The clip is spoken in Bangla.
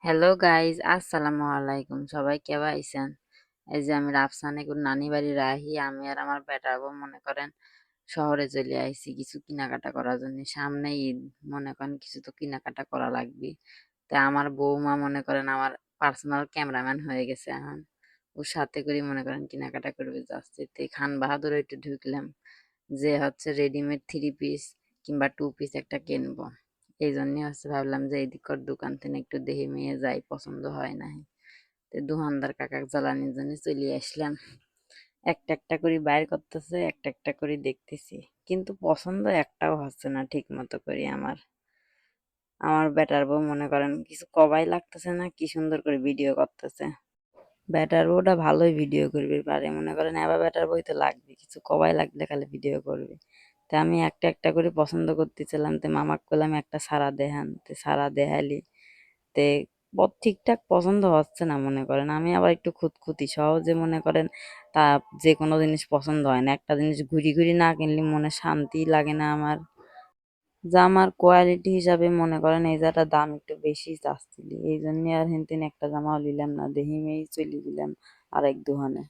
হ্যালো গাইজ, আসসালামু আলাইকুম। সবাই কেবা আইছেন? এই যে আমি রাফসানে নানি বাড়ি রাহি, আমি আর আমার বেটার বউ মনে করেন শহরে চলে আইছি কিছু কেনাকাটা করার জন্য। সামনে ঈদ, মনে করেন কিছু তো কেনাকাটা করা লাগবে। তা আমার বৌমা মনে করেন আমার পার্সোনাল ক্যামেরাম্যান হয়ে গেছে এখন। ওর সাথে করে মনে করেন কেনাকাটা করবে যাচ্ছে। তো খান বাহাদুর একটু ঢুকলাম, যে হচ্ছে রেডিমেড থ্রি পিস কিংবা টু পিস একটা কিনবো। এই জন্য হচ্ছে ভাবলাম যে এইদিকর দোকান থেকে একটু দেখে মেয়ে যাই, পছন্দ হয় নাই। তো দোকানদার কাকাক জ্বালানির জন্য চলে আসলাম। একটা একটা করে বাইর করতেছে, একটা একটা করে দেখতেছি, কিন্তু পছন্দ একটাও হচ্ছে না ঠিক মতো করে। আমার আমার বেটার বউ মনে করেন কিছু কবাই লাগতেছে না, কি সুন্দর করে ভিডিও করতেছে। ব্যাটার বউটা ভালোই ভিডিও করবে পারে, মনে করেন এবার ব্যাটার বই তো লাগবে, কিছু কবাই লাগলে খালি ভিডিও করবে। তা আমি একটা একটা করে পছন্দ করতেছিলাম, তো মামাক করলাম একটা সারা দেখান, তো সারা দেখালি। তে ঠিকঠাক পছন্দ হচ্ছে না মনে করেন। আমি আবার একটু খুঁতখুঁতি, সহজে মনে করেন তা যে কোনো জিনিস পছন্দ হয় না। একটা জিনিস ঘুরি ঘুরি না কিনলে মনে শান্তি লাগে না আমার। জামার কোয়ালিটি হিসাবে মনে করেন এই জায়গাটার দাম একটু বেশি চাচ্ছিলি, এই জন্য আর হেনতেন একটা জামাও নিলাম না, দেহি মেয়েই চলে দিলাম আরেক দোকানে।